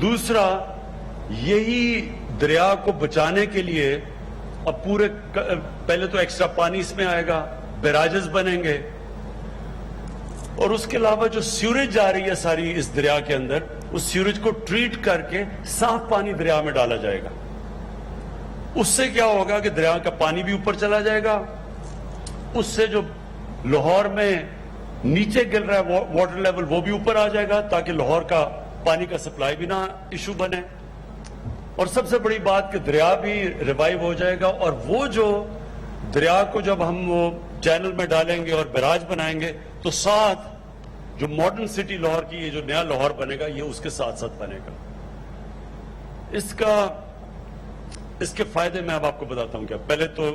دوسرا یہی دریا کو بچانے کے لیے اب پورے پہلے تو ایکسٹرا پانی اس میں آئے گا, بیراجز بنیں گے, اور اس کے علاوہ جو سیوریج جا رہی ہے ساری اس دریا کے اندر, اس سیوریج کو ٹریٹ کر کے صاف پانی دریا میں ڈالا جائے گا. اس سے کیا ہوگا کہ دریا کا پانی بھی اوپر چلا جائے گا, اس سے جو لاہور میں نیچے گر رہا ہے واٹر لیول وہ بھی اوپر آ جائے گا, تاکہ لاہور کا پانی کا سپلائی بھی نہ ایشو بنے. اور سب سے بڑی بات کہ دریا بھی ریوائیو ہو جائے گا, اور وہ جو دریا کو جب ہم وہ چینل میں ڈالیں گے اور بیراج بنائیں گے تو ساتھ جو ماڈرن سٹی لاہور کی یہ جو نیا لاہور بنے گا یہ اس کے ساتھ ساتھ بنے گا. اس کے فائدے میں اب آپ کو بتاتا ہوں. کیا پہلے تو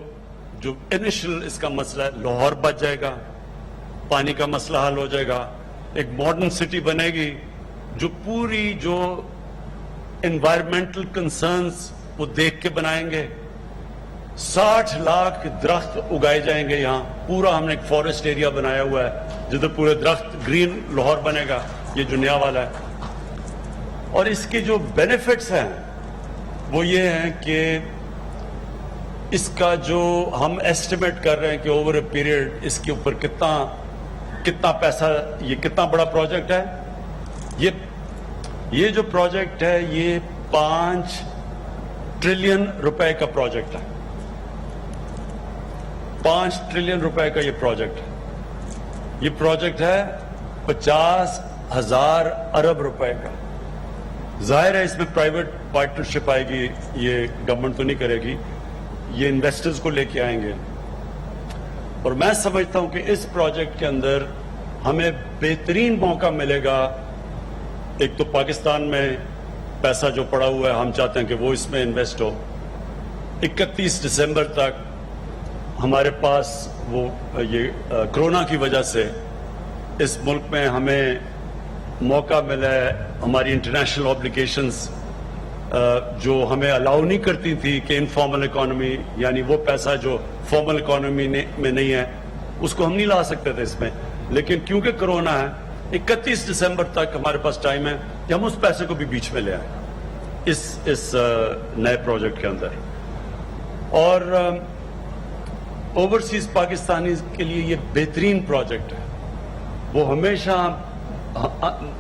جو انیشل اس کا مسئلہ ہے, لاہور بچ جائے گا, پانی کا مسئلہ حل ہو جائے گا, ایک ماڈرن سٹی بنے گی جو پوری جو انوائرمنٹل کنسرنز وہ دیکھ کے بنائیں گے. 60 لاکھ درخت اگائے جائیں گے یہاں, پورا ہم نے ایک فارسٹ ایریا بنایا ہوا ہے جدھر پورے درخت گرین لاہور بنے گا, یہ جو نیا والا ہے. اور اس کے جو بینیفٹس ہیں وہ یہ ہیں کہ اس کا جو ہم ایسٹیمیٹ کر رہے ہیں کہ اوور اے پیریڈ اس کے اوپر کتنا پیسہ, یہ کتنا بڑا پروجیکٹ ہے. یہ جو پروجیکٹ ہے یہ 5 ٹریلین روپے کا پروجیکٹ ہے. 5 ٹریلین روپے کا یہ پروجیکٹ ہے. یہ پروجیکٹ ہے 50,000 ارب روپے کا. ظاہر ہے اس میں پرائیویٹ پارٹنرشپ آئے گی, یہ گورنمنٹ تو نہیں کرے گی, یہ انویسٹرز کو لے کے آئیں گے. اور میں سمجھتا ہوں کہ اس پروجیکٹ کے اندر ہمیں بہترین موقع ملے گا. ایک تو پاکستان میں پیسہ جو پڑا ہوا ہے ہم چاہتے ہیں کہ وہ اس میں انویسٹ ہو. 31 دسمبر تک ہمارے پاس وہ یہ کرونا کی وجہ سے اس ملک میں ہمیں موقع ملا ہے. ہماری انٹرنیشنل آبلیگیشنز جو ہمیں الاؤ نہیں کرتی تھی کہ انفارمل اکانومی, یعنی وہ پیسہ جو فارمل اکانومی میں نہیں ہے اس کو ہم نہیں لا سکتے تھے اس میں. لیکن کیونکہ کرونا ہے 31 دسمبر تک ہمارے پاس ٹائم ہے کہ ہم اس پیسے کو بھی بیچ میں لے آئیں اس نئے پروجیکٹ کے اندر. اور اوورسیز پاکستانیز کے لیے یہ بہترین پروجیکٹ ہے. وہ ہمیشہ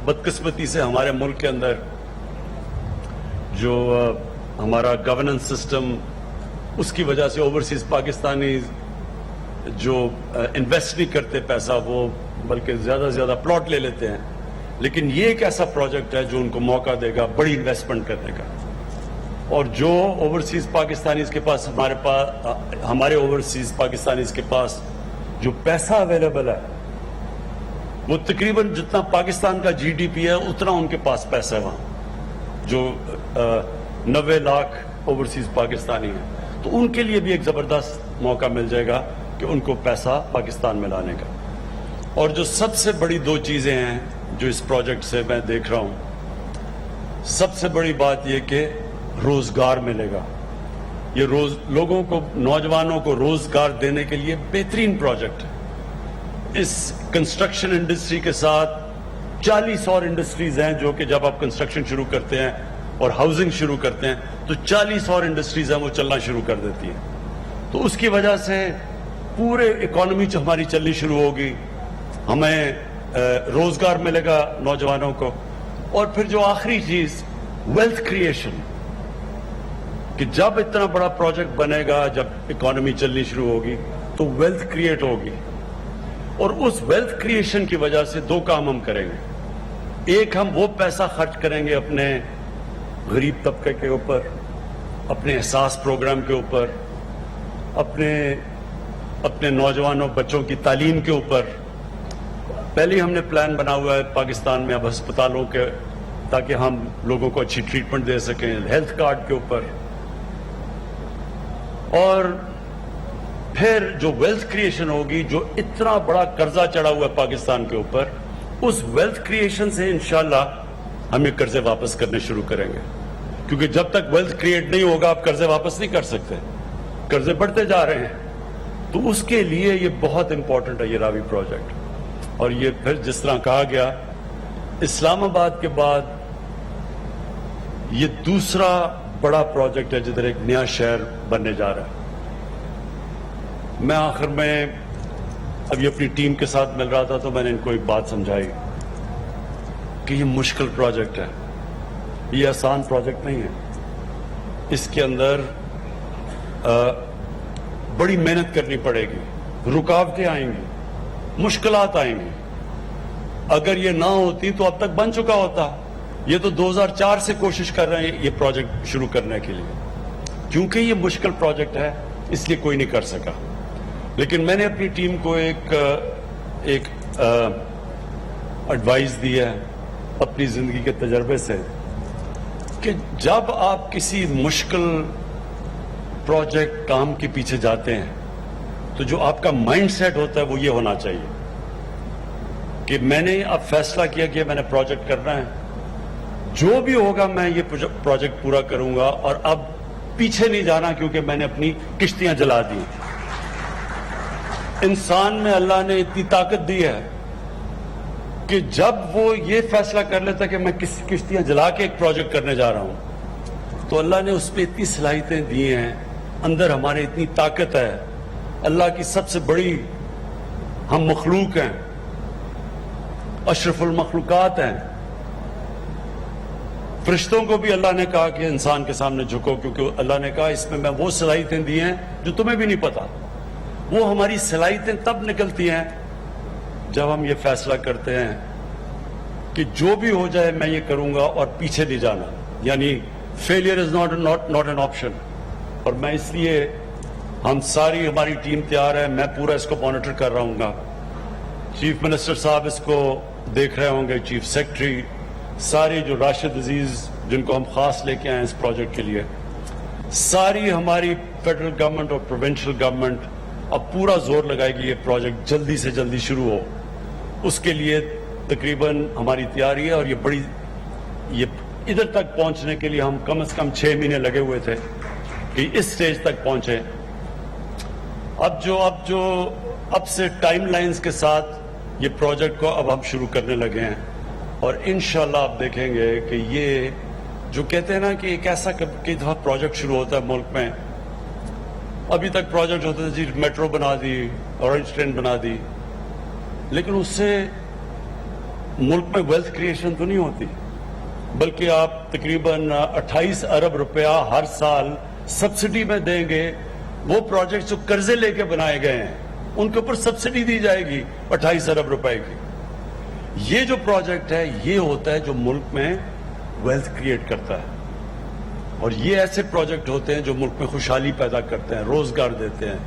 بدقسمتی سے ہمارے ملک کے اندر جو ہمارا گورننس سسٹم, اس کی وجہ سے اوورسیز پاکستانی جو انویسٹ نہیں کرتے پیسہ, وہ بلکہ زیادہ سے زیادہ پلاٹ لے لیتے ہیں. لیکن یہ ایک ایسا پروجیکٹ ہے جو ان کو موقع دے گا بڑی انویسٹمنٹ کرنے کا. اور جو اوورسیز پاکستانیز کے پاس ہمارے اوورسیز پاکستانیز کے پاس جو پیسہ اویلیبل ہے وہ تقریباً جتنا پاکستان کا جی ڈی پی ہے اتنا ان کے پاس پیسہ ہے وہاں, جو 90 لاکھ اوورسیز پاکستانی ہیں. تو ان کے لیے بھی ایک زبردست موقع مل جائے گا کہ ان کو پیسہ پاکستان میں لانے کا. اور جو سب سے بڑی 2 چیزیں ہیں جو اس پروجیکٹ سے میں دیکھ رہا ہوں, سب سے بڑی بات یہ کہ روزگار ملے گا. یہ لوگوں کو, نوجوانوں کو روزگار دینے کے لیے بہترین پروجیکٹ ہے. اس کنسٹرکشن انڈسٹری کے ساتھ 40 اور انڈسٹریز ہیں جو کہ جب آپ کنسٹرکشن شروع کرتے ہیں اور ہاؤسنگ شروع کرتے ہیں تو 40 اور انڈسٹریز ہیں وہ چلنا شروع کر دیتی ہیں. تو اس کی وجہ سے پورے اکانومی ہماری چلنی شروع ہوگی, ہمیں روزگار ملے گا نوجوانوں کو. اور پھر جو آخری چیز ویلتھ کریشن, کہ جب اتنا بڑا پروجیکٹ بنے گا, جب اکانومی چلنی شروع ہوگی تو ویلتھ کریٹ ہوگی. اور اس ویلتھ کریشن کی وجہ سے 2 کام ہم کریں گے. ایک, ہم وہ پیسہ خرچ کریں گے اپنے غریب طبقے کے اوپر, اپنے احساس پروگرام کے اوپر, اپنے نوجوانوں بچوں کی تعلیم کے اوپر. پہلے ہم نے پلان بنا ہوا ہے پاکستان میں اب ہسپتالوں کے, تاکہ ہم لوگوں کو اچھی ٹریٹمنٹ دے سکیں, ہیلتھ کارڈ کے اوپر. اور پھر جو ویلتھ کریشن ہوگی, جو اتنا بڑا قرضہ چڑھا ہوا ہے پاکستان کے اوپر, اس ویلتھ کریشن سے انشاءاللہ ہم یہ قرضے واپس کرنے شروع کریں گے. کیونکہ جب تک ویلتھ کریٹ نہیں ہوگا آپ قرضے واپس نہیں کر سکتے, قرضے بڑھتے جا رہے ہیں. تو اس کے لیے یہ بہت امپورٹنٹ ہے یہ راوی پروجیکٹ. اور یہ پھر جس طرح کہا گیا, اسلام آباد کے بعد یہ دوسرا بڑا پروجیکٹ ہے جدھر ایک نیا شہر بننے جا رہا ہے. میں آخر میں ابھی اپنی ٹیم کے ساتھ مل رہا تھا تو میں نے ان کو ایک بات سمجھائی کہ یہ مشکل پروجیکٹ ہے, یہ آسان پروجیکٹ نہیں ہے. اس کے اندر بڑی محنت کرنی پڑے گی, رکاوٹیں آئیں گی, مشکلات آئیں گی. اگر یہ نہ ہوتی تو اب تک بن چکا ہوتا. یہ تو 2004 سے کوشش کر رہے ہیں یہ پروجیکٹ شروع کرنے کے لیے. کیونکہ یہ مشکل پروجیکٹ ہے اس لیے کوئی نہیں کر سکا. لیکن میں نے اپنی ٹیم کو ایک ایڈوائز دی ہے اپنی زندگی کے تجربے سے کہ جب آپ کسی مشکل پروجیکٹ کام کے پیچھے جاتے ہیں تو جو آپ کا مائنڈ سیٹ ہوتا ہے وہ یہ ہونا چاہیے کہ میں نے اب فیصلہ کیا کہ میں نے پروجیکٹ کرنا ہے, جو بھی ہوگا میں یہ پروجیکٹ پورا کروں گا اور اب پیچھے نہیں جانا کیونکہ میں نے اپنی کشتیاں جلا دی. انسان میں اللہ نے اتنی طاقت دی ہے کہ جب وہ یہ فیصلہ کر لیتا کہ میں کشتیاں جلا کے ایک پروجیکٹ کرنے جا رہا ہوں تو اللہ نے اس پہ اتنی صلاحیتیں دی ہیں, اندر ہمارے اتنی طاقت ہے. اللہ کی سب سے بڑی ہم مخلوق ہیں, اشرف المخلوقات ہیں. فرشتوں کو بھی اللہ نے کہا کہ انسان کے سامنے جھکو, کیونکہ اللہ نے کہا اس میں وہ صلاحیتیں دی ہیں جو تمہیں بھی نہیں پتا. وہ ہماری صلاحیتیں تب نکلتی ہیں جب ہم یہ فیصلہ کرتے ہیں کہ جو بھی ہو جائے میں یہ کروں گا اور پیچھے نہیں جانا. یعنی failure is not an option. اور میں اس لیے ہماری ٹیم تیار ہے, میں پورا اس کو مانیٹر کر رہا ہوں گا. چیف منسٹر صاحب اس کو دیکھ رہے ہوں گے, چیف سیکرٹری, ساری جو راشد عزیز جن کو ہم خاص لے کے آئے اس پروجیکٹ کے لیے, ساری ہماری فیڈرل گورنمنٹ اور پروونشل گورنمنٹ اب پورا زور لگائے گی یہ پروجیکٹ جلدی سے جلدی شروع ہو. اس کے لیے تقریباً ہماری تیاری ہے. اور یہ ادھر تک پہنچنے کے لیے ہم کم از کم 6 مہینے لگے ہوئے تھے کہ اس سٹیج تک پہنچے. اب سے ٹائم لائنز کے ساتھ یہ پروجیکٹ کو اب ہم شروع کرنے لگے ہیں. اور انشاءاللہ آپ دیکھیں گے کہ یہ جو کہتے ہیں نا کہ ایک ایسا کئی دفعہ پروجیکٹ شروع ہوتا ہے ملک میں, ابھی تک پروجیکٹ ہوتے تھے جی میٹرو بنا دی, اورنج ٹرین بنا دی, لیکن اس سے ملک میں ویلتھ کریشن تو نہیں ہوتی, بلکہ آپ تقریباً 28 ارب روپیہ ہر سال سبسڈی میں دیں گے. وہ پروجیکٹ جو قرضے لے کے بنائے گئے ہیں ان کے اوپر سبسڈی دی جائے گی 28 ارب روپے کی. یہ جو پروجیکٹ ہے یہ ہوتا ہے جو ملک میں ویلتھ کریٹ کرتا ہے. اور یہ ایسے پروجیکٹ ہوتے ہیں جو ملک میں خوشحالی پیدا کرتے ہیں, روزگار دیتے ہیں,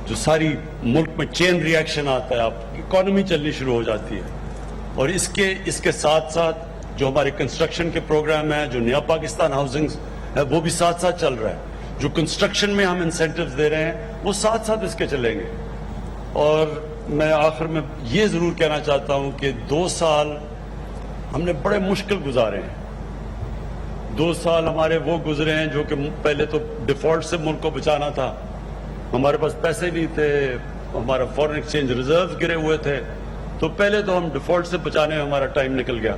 جو ساری ملک میں چین ری ایکشن آتا ہے, آپ اکانومی چلنی شروع ہو جاتی ہے. اور اس کے ساتھ ساتھ جو ہمارے کنسٹرکشن کے پروگرام ہیں, جو نیا پاکستان ہاؤسنگ ہے وہ بھی ساتھ ساتھ چل رہا ہے. جو کنسٹرکشن میں ہم انسینٹیوز دے رہے ہیں وہ ساتھ ساتھ اس کے چلیں گے. اور میں آخر میں یہ ضرور کہنا چاہتا ہوں کہ 2 سال ہم نے بڑے مشکل گزارے ہیں. 2 سال ہمارے وہ گزرے ہیں جو کہ پہلے تو ڈیفالٹ سے ملک کو بچانا تھا, ہمارے پاس پیسے نہیں تھے, ہمارا فورن ایکسچینج ریزرو گرے ہوئے تھے, تو پہلے تو ہم ڈیفالٹ سے بچانے میں ہمارا ٹائم نکل گیا.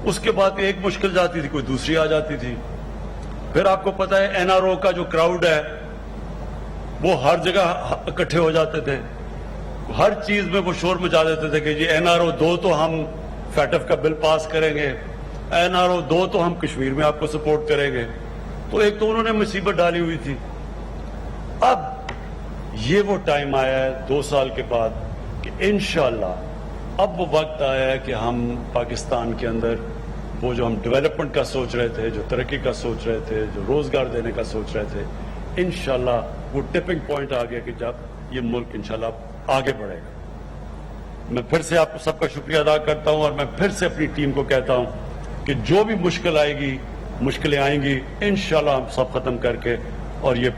اس کے بعد ایک مشکل جاتی تھی کوئی دوسری آ جاتی تھی. پھر آپ کو پتہ ہے این آر او کا جو کراؤڈ ہے وہ ہر جگہ اکٹھے ہو جاتے تھے, ہر چیز میں وہ شور مچا دیتے تھے کہ جی این آر او 2 تو ہم فیٹف کا بل پاس کریں گے, این آر او 2 تو ہم کشمیر میں آپ کو سپورٹ کریں گے. تو ایک تو انہوں نے مصیبت ڈالی ہوئی تھی. اب یہ وہ ٹائم آیا ہے 2 سال کے بعد کہ انشاءاللہ اب وہ وقت آیا ہے کہ ہم پاکستان کے اندر وہ جو ہم ڈیولپمنٹ کا سوچ رہے تھے, جو ترقی کا سوچ رہے تھے, جو روزگار دینے کا سوچ رہے تھے, انشاءاللہ وہ ٹپنگ پوائنٹ آ گیا کہ جب یہ ملک انشاءاللہ آگے بڑھے گا. میں پھر سے آپ سب کا شکریہ ادا کرتا ہوں اور میں پھر سے اپنی ٹیم کو کہتا ہوں کہ جو بھی مشکل آئے گی, مشکلیں آئیں گی, انشاءاللہ ہم سب ختم کر کے اور یہ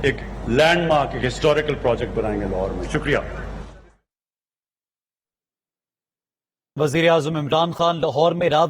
ایک لینڈ مارک, ایک ہسٹوریکل پروجیکٹ بنائیں گے لاہور میں. شکریہ. وزیر اعظم عمران خان لاہور میں راوی